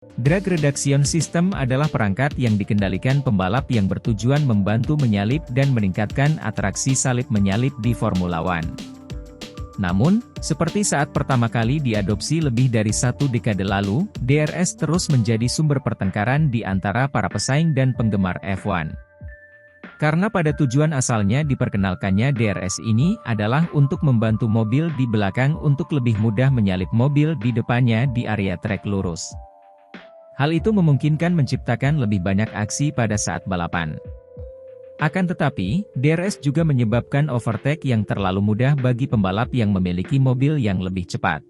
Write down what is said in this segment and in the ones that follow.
Drag Reduction System adalah perangkat yang dikendalikan pembalap yang bertujuan membantu menyalip dan meningkatkan atraksi salip menyalip di Formula One. Namun, seperti saat pertama kali diadopsi lebih dari satu dekade lalu, DRS terus menjadi sumber pertengkaran di antara para pesaing dan penggemar F1. Karena pada tujuan asalnya diperkenalkannya DRS ini adalah untuk membantu mobil di belakang untuk lebih mudah menyalip mobil di depannya di area trek lurus. Hal itu memungkinkan menciptakan lebih banyak aksi pada saat balapan. Akan tetapi, DRS juga menyebabkan overtake yang terlalu mudah bagi pembalap yang memiliki mobil yang lebih cepat.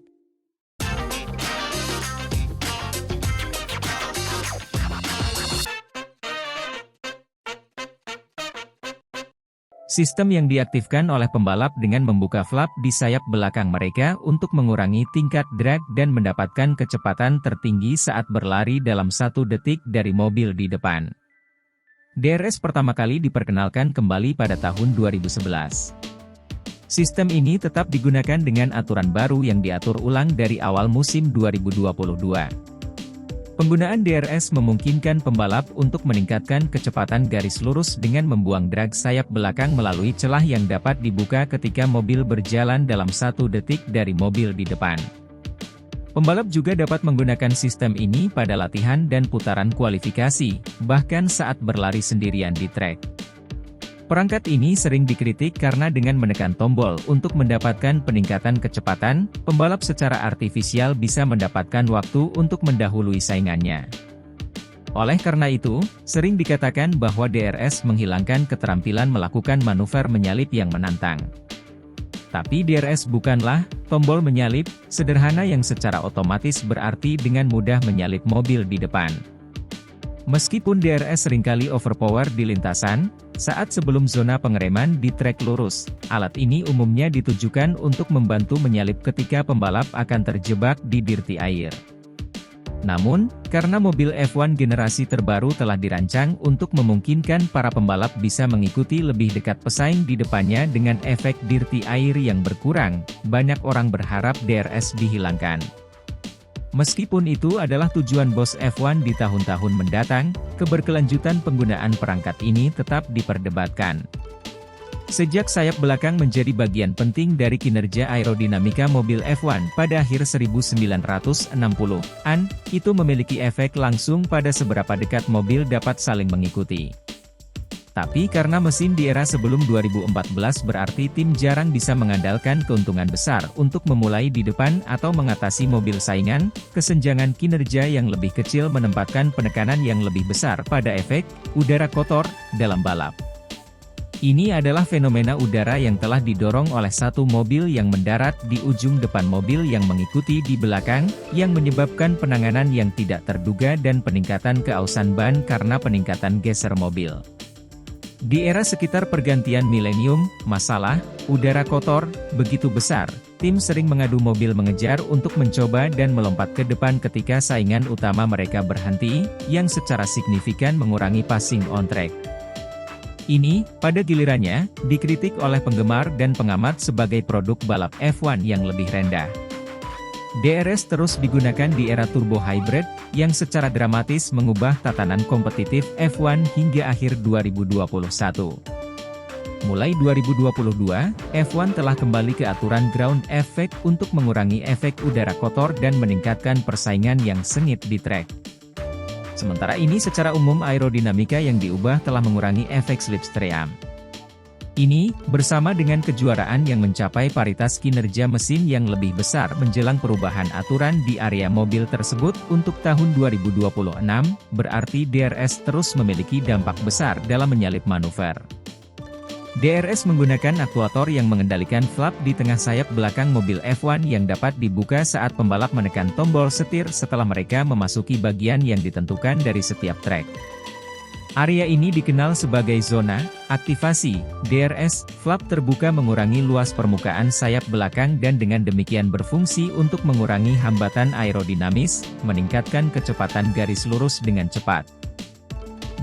Sistem yang diaktifkan oleh pembalap dengan membuka flap di sayap belakang mereka untuk mengurangi tingkat drag dan mendapatkan kecepatan tertinggi saat berlari dalam 1 detik dari mobil di depan. DRS pertama kali diperkenalkan kembali pada tahun 2011. Sistem ini tetap digunakan dengan aturan baru yang diatur ulang dari awal musim 2022. Penggunaan DRS memungkinkan pembalap untuk meningkatkan kecepatan garis lurus dengan membuang drag sayap belakang melalui celah yang dapat dibuka ketika mobil berjalan dalam 1 detik dari mobil di depan. Pembalap juga dapat menggunakan sistem ini pada latihan dan putaran kualifikasi, bahkan saat berlari sendirian di trek. Perangkat ini sering dikritik karena dengan menekan tombol untuk mendapatkan peningkatan kecepatan, pembalap secara artifisial bisa mendapatkan waktu untuk mendahului saingannya. Oleh karena itu, sering dikatakan bahwa DRS menghilangkan keterampilan melakukan manuver menyalip yang menantang. Tapi DRS bukanlah tombol menyalip sederhana yang secara otomatis berarti dengan mudah menyalip mobil di depan. Meskipun DRS seringkali overpower di lintasan, saat sebelum zona pengereman di trek lurus, alat ini umumnya ditujukan untuk membantu menyalip ketika pembalap akan terjebak di dirty air. Namun, karena mobil F1 generasi terbaru telah dirancang untuk memungkinkan para pembalap bisa mengikuti lebih dekat pesaing di depannya dengan efek dirty air yang berkurang, banyak orang berharap DRS dihilangkan. Meskipun itu adalah tujuan bos F1 di tahun-tahun mendatang, keberkelanjutan penggunaan perangkat ini tetap diperdebatkan. Sejak sayap belakang menjadi bagian penting dari kinerja aerodinamika mobil F1 pada akhir 1960-an, itu memiliki efek langsung pada seberapa dekat mobil dapat saling mengikuti. Tapi karena mesin di era sebelum 2014 berarti tim jarang bisa mengandalkan keuntungan besar untuk memulai di depan atau mengatasi mobil saingan, kesenjangan kinerja yang lebih kecil menempatkan penekanan yang lebih besar pada efek udara kotor dalam balap. Ini adalah fenomena udara yang telah didorong oleh satu mobil yang mendarat di ujung depan mobil yang mengikuti di belakang, yang menyebabkan penanganan yang tidak terduga dan peningkatan keausan ban karena peningkatan geser mobil. Di era sekitar pergantian milenium, masalah udara kotor begitu besar, tim sering mengadu mobil mengejar untuk mencoba dan melompat ke depan ketika saingan utama mereka berhenti, yang secara signifikan mengurangi passing on track. Ini, pada gilirannya, dikritik oleh penggemar dan pengamat sebagai produk balap F1 yang lebih rendah. DRS terus digunakan di era turbo hybrid, yang secara dramatis mengubah tatanan kompetitif F1 hingga akhir 2021. Mulai 2022, F1 telah kembali ke aturan ground effect untuk mengurangi efek udara kotor dan meningkatkan persaingan yang sengit di trek. Sementara ini secara umum aerodinamika yang diubah telah mengurangi efek slipstream. Ini, bersama dengan kejuaraan yang mencapai paritas kinerja mesin yang lebih besar menjelang perubahan aturan di area mobil tersebut untuk tahun 2026, berarti DRS terus memiliki dampak besar dalam menyalip manuver. DRS menggunakan aktuator yang mengendalikan flap di tengah sayap belakang mobil F1 yang dapat dibuka saat pembalap menekan tombol setir setelah mereka memasuki bagian yang ditentukan dari setiap trek. Area ini dikenal sebagai zona aktivasi. DRS flap terbuka mengurangi luas permukaan sayap belakang dan dengan demikian berfungsi untuk mengurangi hambatan aerodinamis, meningkatkan kecepatan garis lurus dengan cepat.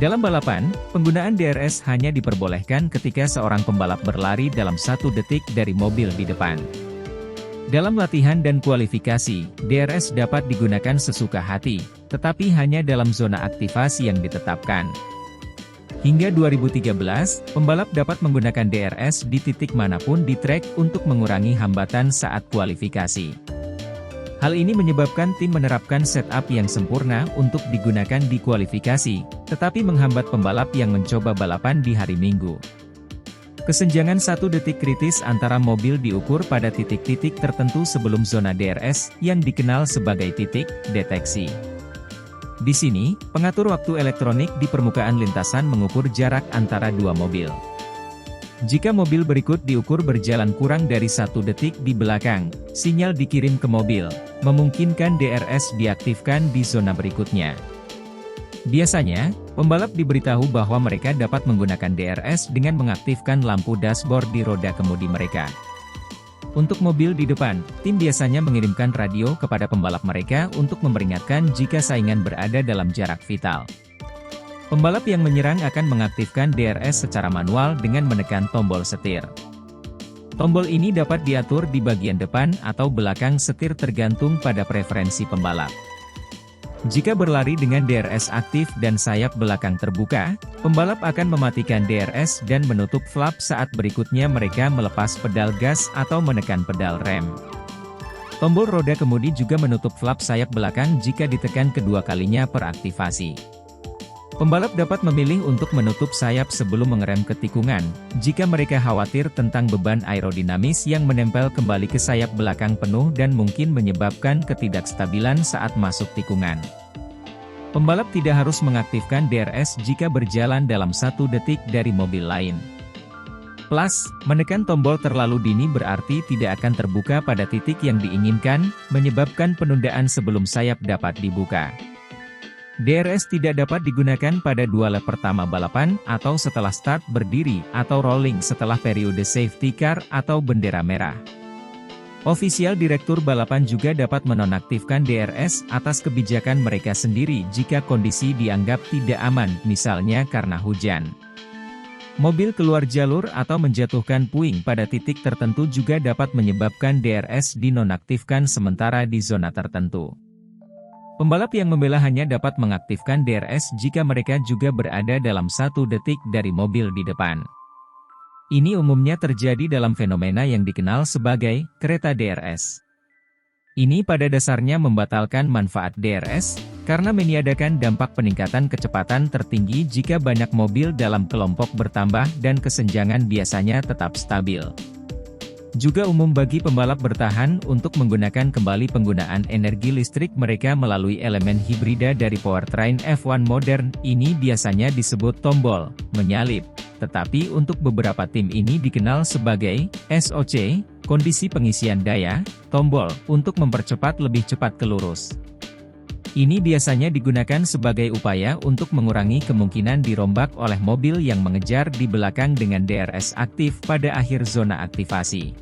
Dalam balapan, penggunaan DRS hanya diperbolehkan ketika seorang pembalap berlari dalam 1 detik dari mobil di depan. Dalam latihan dan kualifikasi, DRS dapat digunakan sesuka hati, tetapi hanya dalam zona aktivasi yang ditetapkan. Hingga 2013, pembalap dapat menggunakan DRS di titik manapun di trek untuk mengurangi hambatan saat kualifikasi. Hal ini menyebabkan tim menerapkan setup yang sempurna untuk digunakan di kualifikasi, tetapi menghambat pembalap yang mencoba balapan di hari Minggu. Kesenjangan 1 detik kritis antara mobil diukur pada titik-titik tertentu sebelum zona DRS, yang dikenal sebagai titik deteksi. Di sini, pengatur waktu elektronik di permukaan lintasan mengukur jarak antara dua mobil. Jika mobil berikut diukur berjalan kurang dari 1 detik di belakang, sinyal dikirim ke mobil, memungkinkan DRS diaktifkan di zona berikutnya. Biasanya, pembalap diberitahu bahwa mereka dapat menggunakan DRS dengan mengaktifkan lampu dashboard di roda kemudi mereka. Untuk mobil di depan, tim biasanya mengirimkan radio kepada pembalap mereka untuk memperingatkan jika saingan berada dalam jarak vital. Pembalap yang menyerang akan mengaktifkan DRS secara manual dengan menekan tombol setir. Tombol ini dapat diatur di bagian depan atau belakang setir tergantung pada preferensi pembalap. Jika berlari dengan DRS aktif dan sayap belakang terbuka, pembalap akan mematikan DRS dan menutup flap saat berikutnya mereka melepas pedal gas atau menekan pedal rem. Tombol roda kemudi juga menutup flap sayap belakang jika ditekan kedua kalinya per aktivasi. Pembalap dapat memilih untuk menutup sayap sebelum mengerem ke tikungan, jika mereka khawatir tentang beban aerodinamis yang menempel kembali ke sayap belakang penuh dan mungkin menyebabkan ketidakstabilan saat masuk tikungan. Pembalap tidak harus mengaktifkan DRS jika berjalan dalam 1 detik dari mobil lain. Plus, menekan tombol terlalu dini berarti tidak akan terbuka pada titik yang diinginkan, menyebabkan penundaan sebelum sayap dapat dibuka. DRS tidak dapat digunakan pada 2 lap pertama balapan, atau setelah start berdiri, atau rolling setelah periode safety car atau bendera merah. Ofisial Direktur Balapan juga dapat menonaktifkan DRS atas kebijakan mereka sendiri jika kondisi dianggap tidak aman, misalnya karena hujan. Mobil keluar jalur atau menjatuhkan puing pada titik tertentu juga dapat menyebabkan DRS dinonaktifkan sementara di zona tertentu. Pembalap yang membela hanya dapat mengaktifkan DRS jika mereka juga berada dalam 1 detik dari mobil di depan. Ini umumnya terjadi dalam fenomena yang dikenal sebagai kereta DRS. Ini pada dasarnya membatalkan manfaat DRS, karena meniadakan dampak peningkatan kecepatan tertinggi jika banyak mobil dalam kelompok bertambah dan kesenjangan biasanya tetap stabil. Juga umum bagi pembalap bertahan untuk menggunakan kembali penggunaan energi listrik mereka melalui elemen hibrida dari powertrain F1 modern, ini biasanya disebut tombol menyalip. Tetapi untuk beberapa tim ini dikenal sebagai SOC, kondisi pengisian daya, tombol, untuk mempercepat lebih cepat ke lurus. Ini biasanya digunakan sebagai upaya untuk mengurangi kemungkinan dirombak oleh mobil yang mengejar di belakang dengan DRS aktif pada akhir zona aktivasi.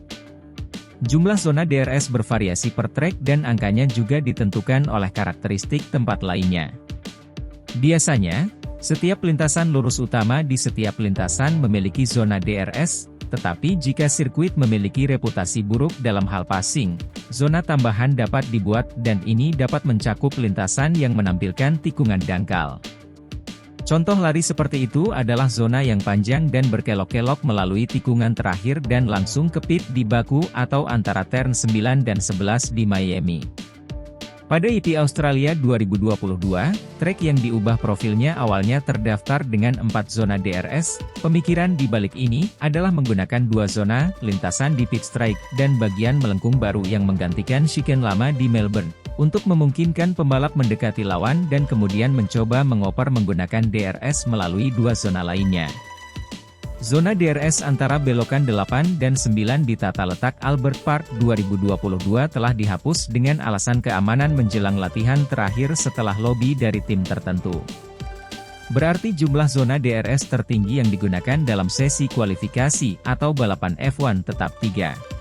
Jumlah zona DRS bervariasi per trek dan angkanya juga ditentukan oleh karakteristik tempat lainnya. Biasanya, setiap lintasan lurus utama di setiap lintasan memiliki zona DRS, tetapi jika sirkuit memiliki reputasi buruk dalam hal passing, zona tambahan dapat dibuat dan ini dapat mencakup lintasan yang menampilkan tikungan dangkal. Contoh lari seperti itu adalah zona yang panjang dan berkelok-kelok melalui tikungan terakhir dan langsung ke pit di Baku atau antara turn 9 dan 11 di Miami. Pada EP Australia 2022, trek yang diubah profilnya awalnya terdaftar dengan 4 zona DRS, pemikiran di balik ini adalah menggunakan 2 zona, lintasan di pit strike, dan bagian melengkung baru yang menggantikan chicane lama di Melbourne, untuk memungkinkan pembalap mendekati lawan dan kemudian mencoba mengoper menggunakan DRS melalui 2 zona lainnya. Zona DRS antara belokan 8 dan 9 di tata letak Albert Park 2022 telah dihapus dengan alasan keamanan menjelang latihan terakhir setelah lobi dari tim tertentu. Berarti jumlah zona DRS tertinggi yang digunakan dalam sesi kualifikasi atau balapan F1 tetap 3.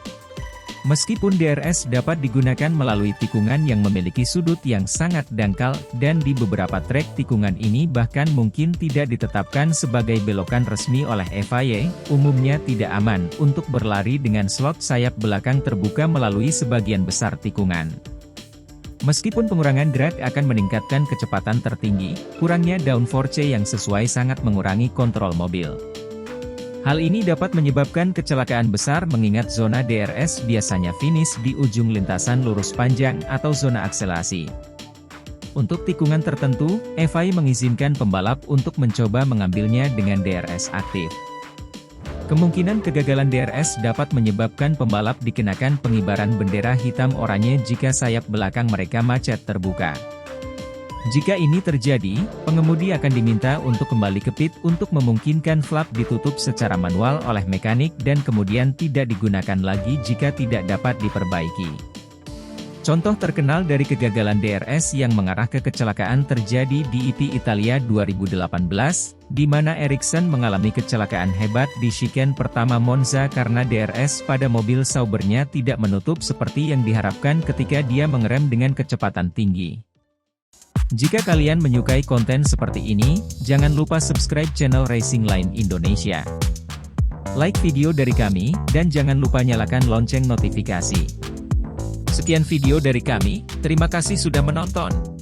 Meskipun DRS dapat digunakan melalui tikungan yang memiliki sudut yang sangat dangkal, dan di beberapa trek tikungan ini bahkan mungkin tidak ditetapkan sebagai belokan resmi oleh FIA, umumnya tidak aman untuk berlari dengan slot sayap belakang terbuka melalui sebagian besar tikungan. Meskipun pengurangan drag akan meningkatkan kecepatan tertinggi, kurangnya downforce yang sesuai sangat mengurangi kontrol mobil. Hal ini dapat menyebabkan kecelakaan besar mengingat zona DRS biasanya finish di ujung lintasan lurus panjang atau zona akselerasi. Untuk tikungan tertentu, FIA mengizinkan pembalap untuk mencoba mengambilnya dengan DRS aktif. Kemungkinan kegagalan DRS dapat menyebabkan pembalap dikenakan pengibaran bendera hitam oranye jika sayap belakang mereka macet terbuka. Jika ini terjadi, pengemudi akan diminta untuk kembali ke pit untuk memungkinkan flap ditutup secara manual oleh mekanik dan kemudian tidak digunakan lagi jika tidak dapat diperbaiki. Contoh terkenal dari kegagalan DRS yang mengarah ke kecelakaan terjadi di EP Italia 2018, di mana Ericsson mengalami kecelakaan hebat di chicane pertama Monza karena DRS pada mobil Saubernya tidak menutup seperti yang diharapkan ketika dia mengerem dengan kecepatan tinggi. Jika kalian menyukai konten seperti ini, jangan lupa subscribe channel Racing Line Indonesia. Like video dari kami, dan jangan lupa nyalakan lonceng notifikasi. Sekian video dari kami, terima kasih sudah menonton.